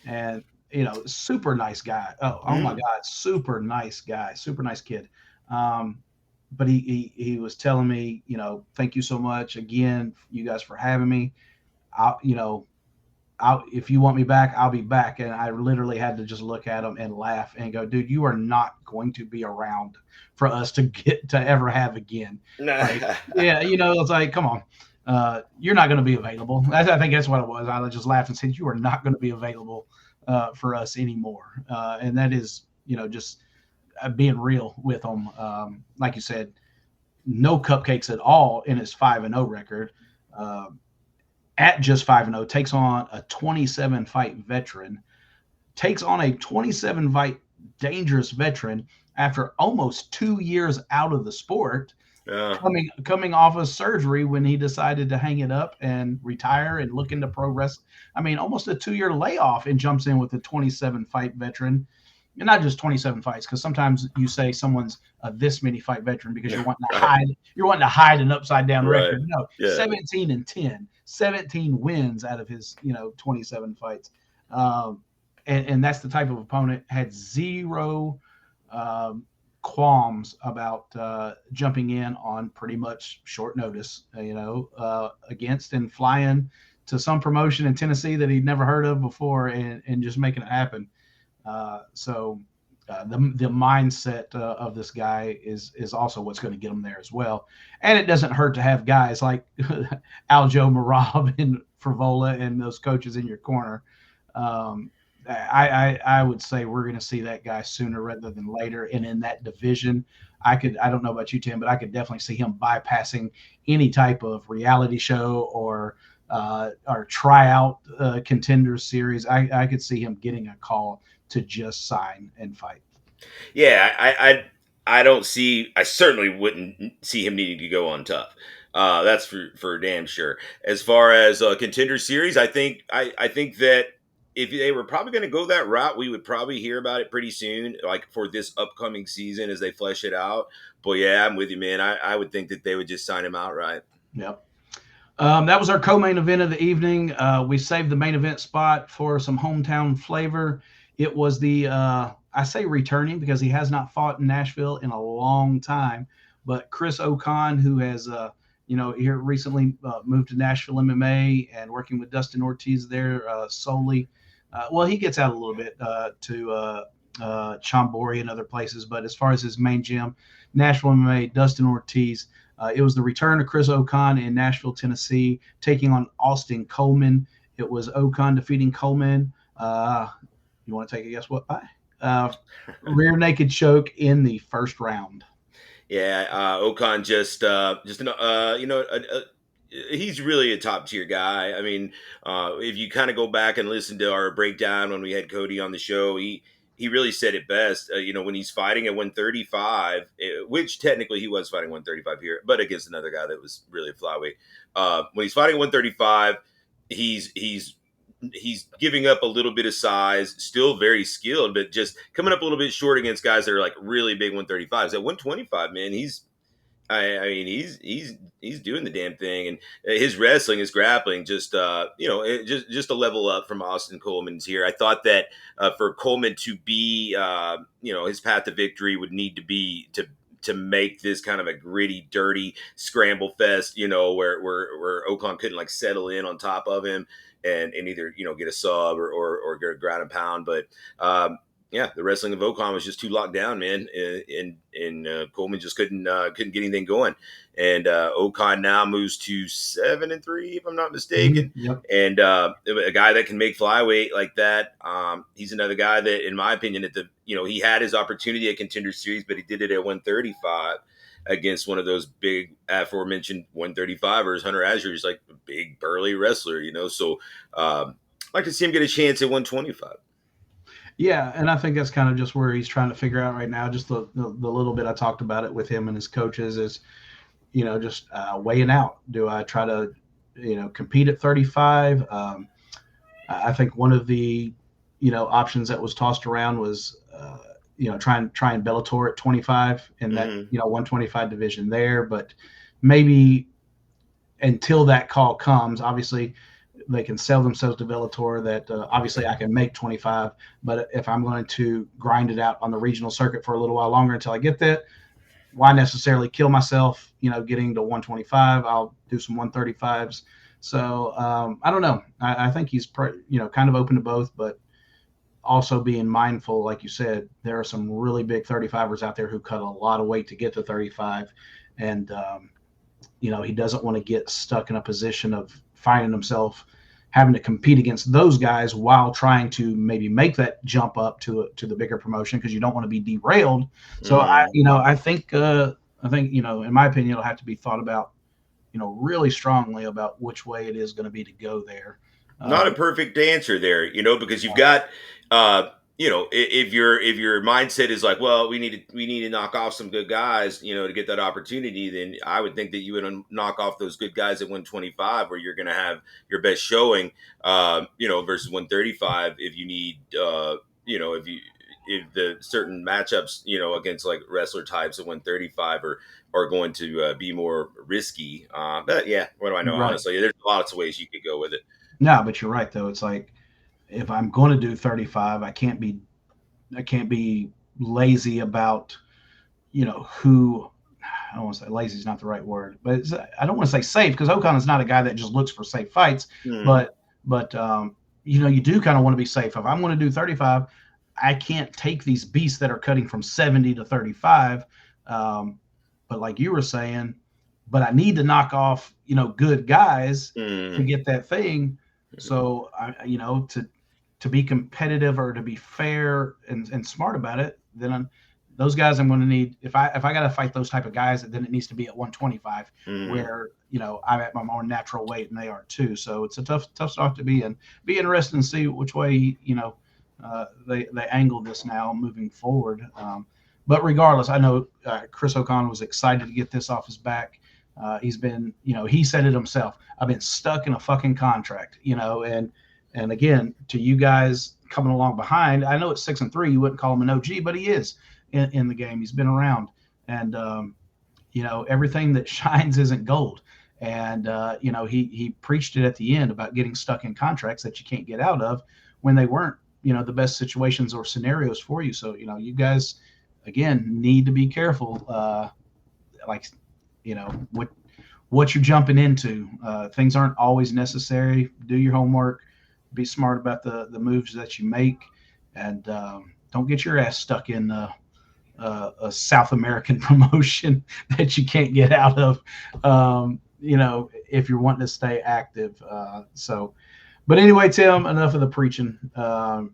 and super nice guy. Oh my God, super nice guy, super nice kid. But he was telling me, thank you so much again, you guys, for having me. If you want me back, I'll be back. And I literally had to just look at him and laugh and go, dude, you are not going to be around for us to get to ever have again. Like, yeah, it's like, come on. You're not going to be available. I think that's what it was. I just laughed and said, you are not going to be available for us anymore. And that is, just being real with him. Like you said, no cupcakes at all in his 5-0 record. At just 5-0, takes on a 27 fight veteran, takes on a 27 fight dangerous veteran after almost 2 years out of the sport, coming off of surgery when he decided to hang it up and retire and look into pro wrestling. I mean, almost a 2-year layoff, and jumps in with a 27 fight veteran. And not just 27 fights, because sometimes you say someone's a this many fight veteran because you're wanting to hide. You're wanting to hide an upside down record. No, 17-10, 17 wins out of his 27 fights, and that's the type of opponent. Had zero qualms about jumping in on pretty much short notice. Against and flying to some promotion in Tennessee that he'd never heard of before, and just making it happen. The mindset of this guy is also what's going to get him there as well. And it doesn't hurt to have guys like Aljo Marab and Frivola and those coaches in your corner. I would say we're going to see that guy sooner rather than later. And in that division, I don't know about you, Tim, but I could definitely see him bypassing any type of reality show or tryout contender series. I could see him getting a call to just sign and fight. Yeah, I don't see. I certainly wouldn't see him needing to go on tough. That's for damn sure. As far as contender series, I think that if they were probably going to go that route, we would probably hear about it pretty soon, like for this upcoming season as they flesh it out. But yeah, I'm with you, man. I would think that they would just sign him outright. Yep. That was our co-main event of the evening. We saved the main event spot for some hometown flavor. It was the I say returning because he has not fought in Nashville in a long time, but Chris Ocon, who has here recently moved to Nashville MMA and working with Dustin Ortiz there solely. Well, he gets out a little bit to Chambori and other places, but as far as his main gym, Nashville MMA, Dustin Ortiz. It was the return of Chris Ocon in Nashville, Tennessee, taking on Austin Coleman. It was Ocon defeating Coleman. You want to take a guess what by? Rear naked choke in the first round. Yeah, Ocon he's really a top tier guy. I mean, if you kind of go back and listen to our breakdown when we had Cody on the show, he really said it best. When he's fighting at 135, which technically he was fighting 135 here, but against another guy that was really a flyweight. When he's fighting 135, he's giving up a little bit of size, still very skilled, but just coming up a little bit short against guys that are like really big 135s. At 125, man, he's doing the damn thing, and his wrestling, his grappling, just just a level up from Austin Coleman's here. I thought that for Coleman to be, his path to victory would need to be to make this kind of a gritty, dirty scramble fest, where Ocon couldn't like settle in on top of him and either get a sub or get a ground and pound, but. yeah, the wrestling of Ocon was just too locked down, man, and Coleman just couldn't get anything going. And Ocon now moves to 7-3, if I'm not mistaken. Yep. And a guy that can make flyweight like that, he's another guy that, in my opinion, he had his opportunity at Contender Series, but he did it at 135 against one of those big aforementioned 135ers. Hunter Azure is like a big burly wrestler, So I'd like to see him get a chance at 125. Yeah, and I think that's kind of just where he's trying to figure out right now. Just the little bit I talked about it with him and his coaches is, just weighing out. Do I try to, compete at 35? I think one of the, options that was tossed around was, try and Bellator at 25 in that, Mm-hmm. 125 division there. But maybe until that call comes, obviously they can sell themselves to Bellator that obviously I can make 25, but if I'm going to grind it out on the regional circuit for a little while longer until I get that, why necessarily kill myself, getting to 125? I'll do some 135s. So I don't know. I think he's, kind of open to both, but also being mindful, like you said, there are some really big 35ers out there who cut a lot of weight to get to 35. And, he doesn't want to get stuck in a position of finding himself having to compete against those guys while trying to maybe make that jump up to the bigger promotion because you don't want to be derailed. So Mm-hmm. I think in my opinion, it'll have to be thought about, really strongly about which way it is going to be to go there. Not a Um, perfect answer there, because you've got if your mindset is like, well, we need to knock off some good guys, to get that opportunity, then I would think that you would knock off those good guys at 125 where you're going to have your best showing, versus 135 if you need if the certain matchups, against like wrestler types at 135 are going to be more risky. But yeah, what do I know? right. Honestly, there's lots of ways you could go with it. No, but you're right though. It's like if I'm going to do 35, I can't be lazy about, who. I don't want to say lazy is not the right word, but I don't want to say safe because Ocon is not a guy that just looks for safe fights. Mm-hmm. But you do kind of want to be safe. If I'm going to do 35, I can't take these beasts that are cutting from 70 to 35. Um, but like you were saying, but I need to knock off, good guys to Mm-hmm. get that thing. So to be competitive or to be fair and smart about it, then those guys I'm going to need. If I got to fight those type of guys, then it needs to be at 125, Mm-hmm. where I'm at my more natural weight and they are too. So it's a tough spot to be in. Be interested and see which way they angle this now moving forward. But regardless, I know Chris O'Connell was excited to get this off his back. He's been, he said it himself. I've been stuck in a fucking contract, and again, to you guys coming along behind, I know it's 6-3. You wouldn't call him an OG, but he is in the game. He's been around, and everything that shines isn't gold. And he preached it at the end about getting stuck in contracts that you can't get out of when they weren't the best situations or scenarios for you. So you guys again need to be careful. Like what you're jumping into. Things aren't always necessary. Do your homework. Be smart about the moves that you make, and don't get your ass stuck in a South American promotion that you can't get out of. If you're wanting to stay active. But anyway, Tim, enough of the preaching. All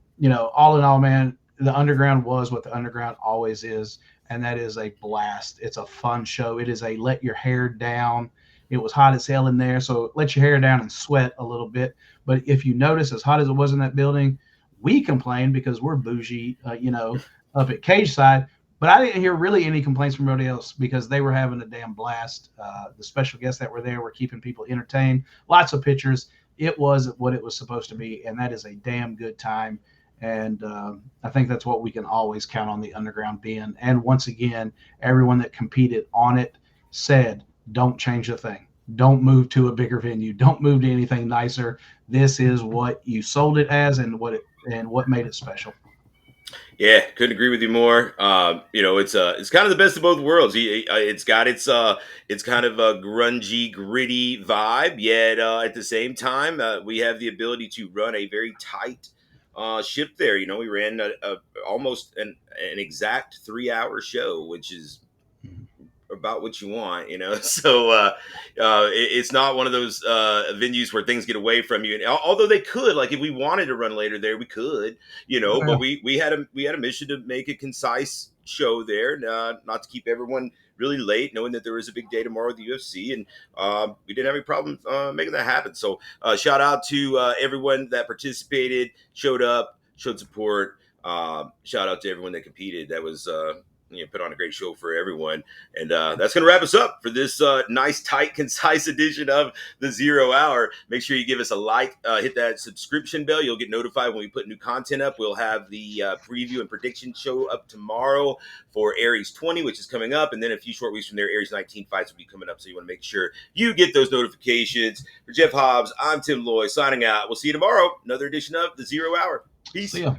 in all, man, the underground was what the underground always is, and that is a blast. It's a fun show. It is a let your hair down. It was hot as hell in there, so let your hair down and sweat a little bit. But if you notice, as hot as it was in that building, we complained because we're bougie, up at Cage Side. But I didn't hear really any complaints from anybody else because they were having a damn blast. The special guests that were there were keeping people entertained. Lots of pictures. It was what it was supposed to be, and that is a damn good time. And I think that's what we can always count on the underground being. And once again, everyone that competed on it said, don't change a thing. Don't move to a bigger venue. Don't move to anything nicer. This is what you sold it as and what made it special. Yeah, couldn't agree with you more. It's kind of the best of both worlds. It's got it's kind of a grungy, gritty vibe. Yet at the same time, we have the ability to run a very tight shipped there. You know, we ran almost an exact 3 hour show, which is about what you want, you know. So it's not one of those venues where things get away from you. And although they could, like if we wanted to run later there, we could, you know. But Well, we had a mission to make a concise show there, not to keep everyone really late, knowing that there was a big day tomorrow with the UFC, and we didn't have any problem making that happen. So shout out to everyone that participated, showed up, showed support. Shout out to everyone that competed. That was put on a great show for everyone. And that's going to wrap us up for this nice, tight, concise edition of the 0 Hour. Make sure you give us a like, hit that subscription bell. You'll get notified when we put new content up. We'll have the preview and prediction show up tomorrow for Aries 20, which is coming up. And then a few short weeks from there, Aries 19 fights will be coming up. So you want to make sure you get those notifications. For Jeff Hobbs, I'm Tim Loy signing out. We'll see you tomorrow. Another edition of the 0 Hour. Peace. see ya.